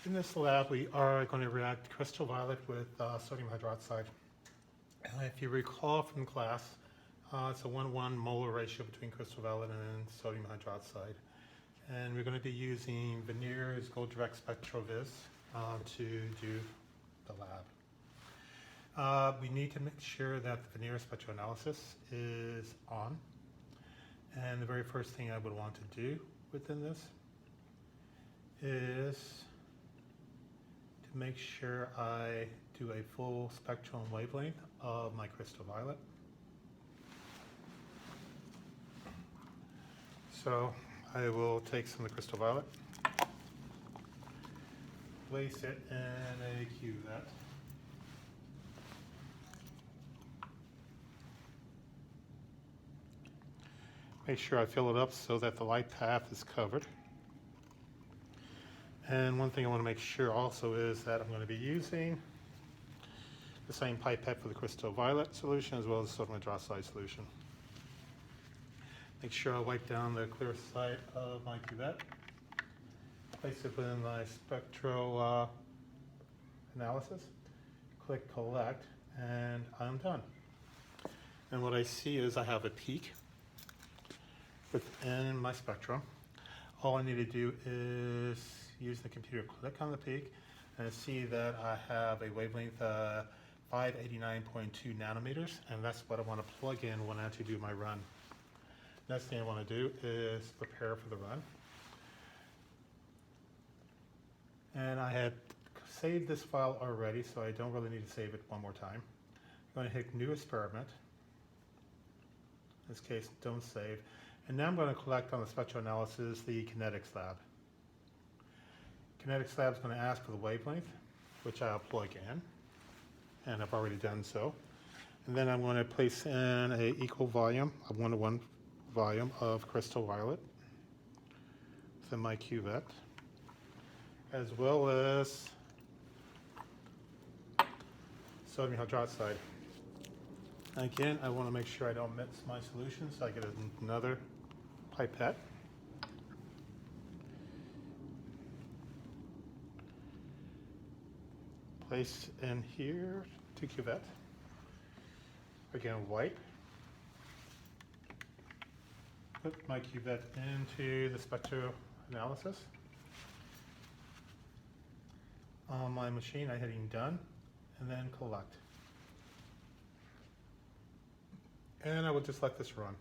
In this lab, we are going to react crystal violet with sodium hydroxide. If you recall from class, it's a 1:1 molar ratio between crystal violet and sodium hydroxide. And we're going to be using Veneer's Gold Direct SpectroVis to do the lab. We need to make sure that the Veneer spectroanalysis is on. And the very first thing I would want to do within this is to make sure I do a full spectrum wavelength of my crystal violet. So I will take some of the crystal violet, place it in a cuvette. Make sure I fill it up so that the light path is covered. And one thing I want to make sure also is that I'm going to be using the same pipette for the crystal violet solution as well as the sodium hydroxide solution. Make sure I wipe down the clear side of my cuvette. Place it within my spectral analysis. Click collect, and I'm done. And what I see is I have a peak within my spectrum. All I need to do is use the computer, click on the peak, and see that I have a wavelength 589.2 nanometers, and that's what I want to plug in when I actually do my run. Next thing I want to do is prepare for the run. And I had saved this file already, so I don't really need to save it one more time. I'm going to hit New Experiment. In this case, don't save. And now I'm going to collect on the spectroanalysis the Kinetic lab. Kinetic lab is going to ask for the wavelength, which I'll plug in, and I've already done so. And then I'm going to place in an equal volume, a 1:1 volume of crystal violet within my cuvette, as well as sodium hydroxide. Again, I want to make sure I don't mix my solution, so I get another pipette. Place in here to cuvette. Again, wipe. Put my cuvette into the spectroanalysis. On my machine, I'm hitting done, and then collect. And I will just let this run.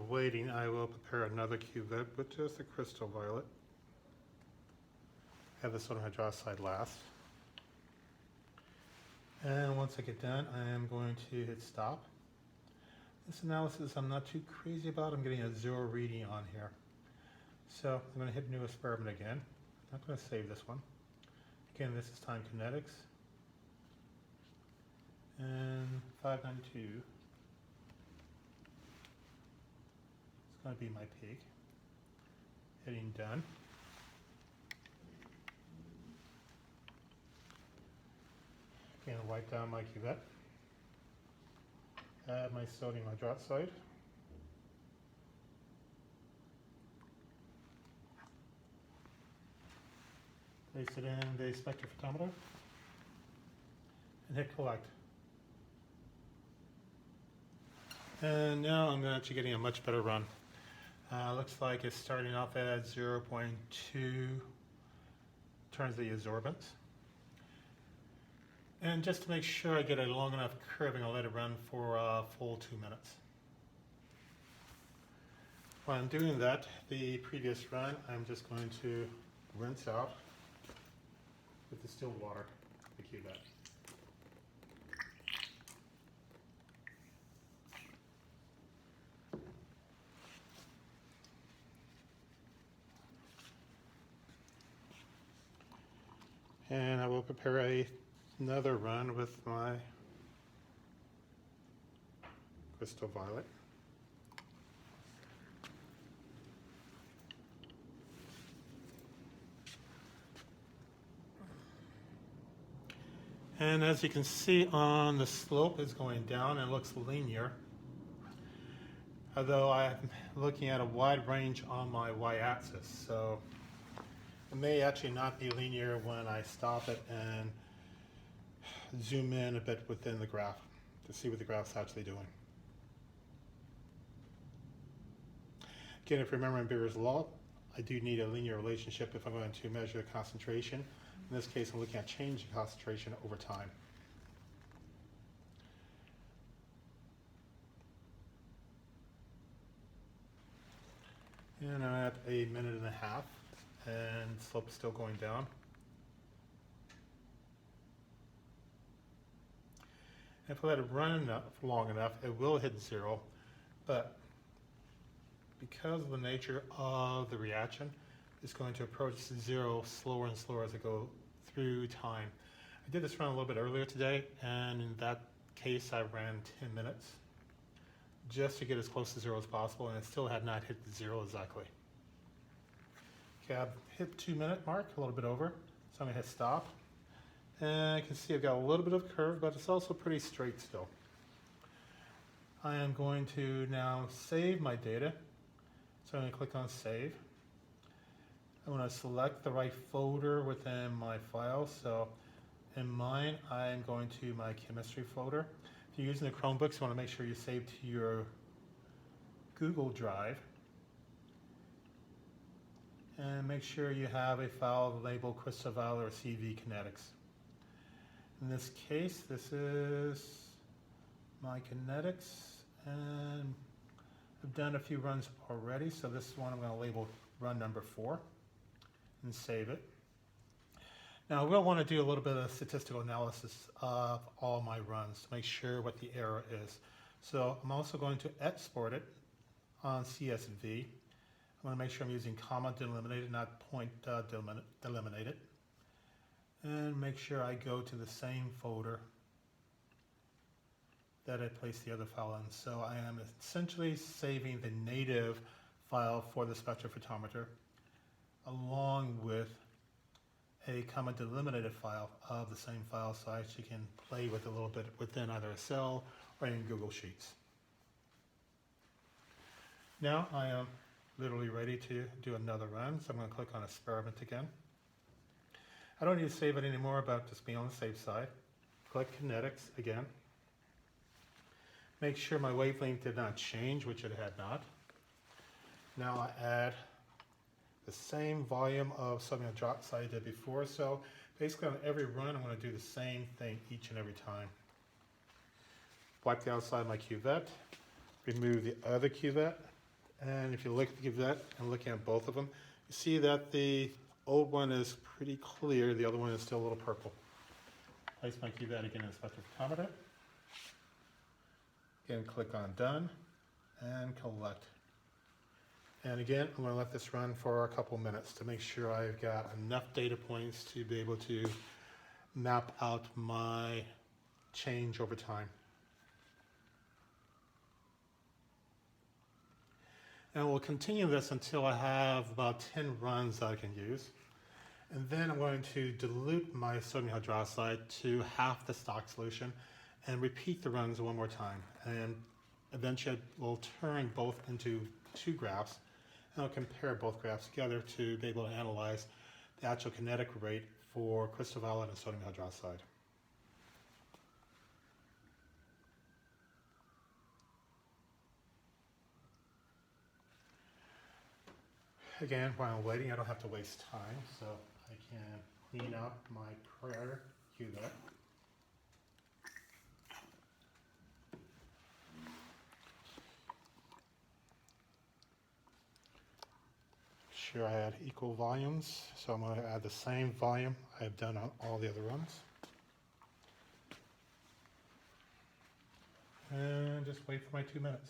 Waiting, I will prepare another cuvette with just the crystal violet. Have the sodium hydroxide last. And once I get done, I am going to hit stop. This analysis I'm not too crazy about. I'm getting a 0 reading on here. So I'm going to hit New Experiment again. I'm not going to save this one. Again, this is time Kinetics. And 592. Going to be my peak. Hitting done. Again, wipe down my cuvette. Add my sodium hydroxide. Place it in the spectrophotometer and hit collect. And now I'm actually getting a much better run. Looks like it's starting off at 0.2 in terms of the absorbance. And just to make sure I get a long enough curving, I'll let it run for a full 2 minutes. While I'm doing that, the previous run, I'm just going to rinse out with distilled water the cuvette. And I will prepare another run with my crystal violet. And as you can see on the slope is going down and looks linear, although I'm looking at a wide range on my y-axis, so it may actually not be linear when I stop it and zoom in a bit within the graph to see what the graph's actually doing. Again, if you remember in Beer's law, I do need a linear relationship if I'm going to measure the concentration. In this case, I'm looking at change in concentration over time. And I'm at 1.5 minutes, and slope is still going down. If I let it run long enough, it will hit 0, but because of the nature of the reaction, it's going to approach 0 slower and slower as I go through time. I did this run a little bit earlier today, and in that case I ran 10 minutes just to get as close to 0 as possible, and it still had not hit 0 exactly. Okay, I've hit 2-minute mark, a little bit over, so I'm going to hit stop. And you can see I've got a little bit of curve, but it's also pretty straight still. I am going to now save my data. So I'm going to click on save. I want to select the right folder within my file. So in mine, I'm going to my chemistry folder. If you're using the Chromebooks, you want to make sure you save to your Google Drive. And make sure you have a file labeled crystal violet or CV Kinetics. In this case, this is my Kinetics, and I've done a few runs already, so this one I'm going to label run number 4 and save it. Now we'll want to do a little bit of statistical analysis of all my runs to make sure what the error is. So I'm also going to export it on CSV. I'm going to make sure I'm using comma delimited, not point delimited. And make sure I go to the same folder that I placed the other file in. So I am essentially saving the native file for the spectrophotometer along with a comma delimited file of the same file, so I actually can play with it a little bit within either Excel or in Google Sheets. Now I am literally ready to do another run, so I'm going to click on experiment again. I don't need to save it anymore, but just be on the safe side. Click Kinetics again. Make sure my wavelength did not change, which it had not. Now I add the same volume of sodium hydroxide I did before, so basically on every run I'm going to do the same thing each and every time. Wipe the outside of my cuvette, remove the other cuvette, and if you look at the cuvette and looking at both of them, you see that the old one is pretty clear, the other one is still a little purple. Place my cuvette again in the spectrophotometer. Again, click on Done and Collect. And again, I'm going to let this run for a couple minutes to make sure I've got enough data points to be able to map out my change over time. And we'll continue this until I have about 10 runs that I can use. And then I'm going to dilute my sodium hydroxide to half the stock solution and repeat the runs one more time. And eventually we'll turn both into 2 graphs, and I'll compare both graphs together to be able to analyze the actual kinetic rate for crystal violet and sodium hydroxide. Again, while I'm waiting, I don't have to waste time, so I can clean out my prior cuvette. Sure I add equal volumes, so I'm going to add the same volume I've done on all the other runs. And just wait for my 2 minutes.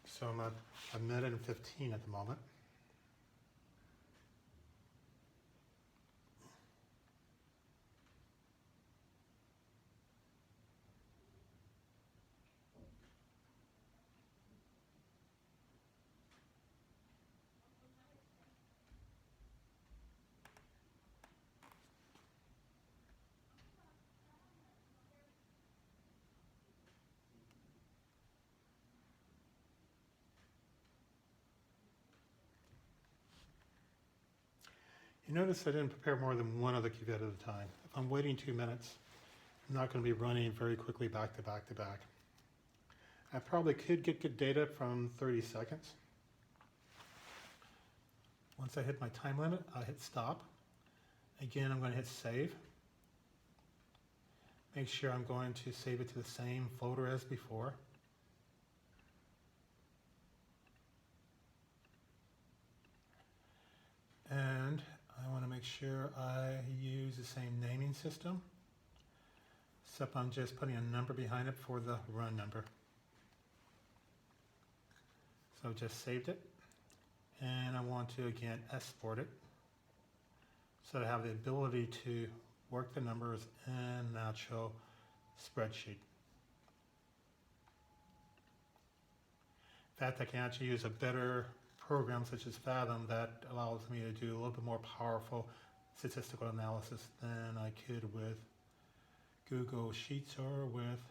So I'm at 1 minute and 15 at the moment. You notice I didn't prepare more than one other cuvette at a time. If I'm waiting 2 minutes, I'm not going to be running very quickly back to back to back. I probably could get good data from 30 seconds. Once I hit my time limit, I'll hit stop. Again, I'm going to hit save. Make sure I'm going to save it to the same folder as before. And I want to make sure I use the same naming system, except I'm just putting a number behind it for the run number. So I've just saved it, and I want to again export it so I have the ability to work the numbers in an actual spreadsheet. In fact, I can actually use a better program such as Fathom that allows me to do a little bit more powerful statistical analysis than I could with Google Sheets or with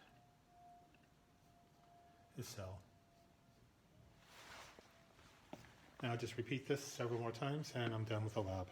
Excel. Now just repeat this several more times and I'm done with the lab.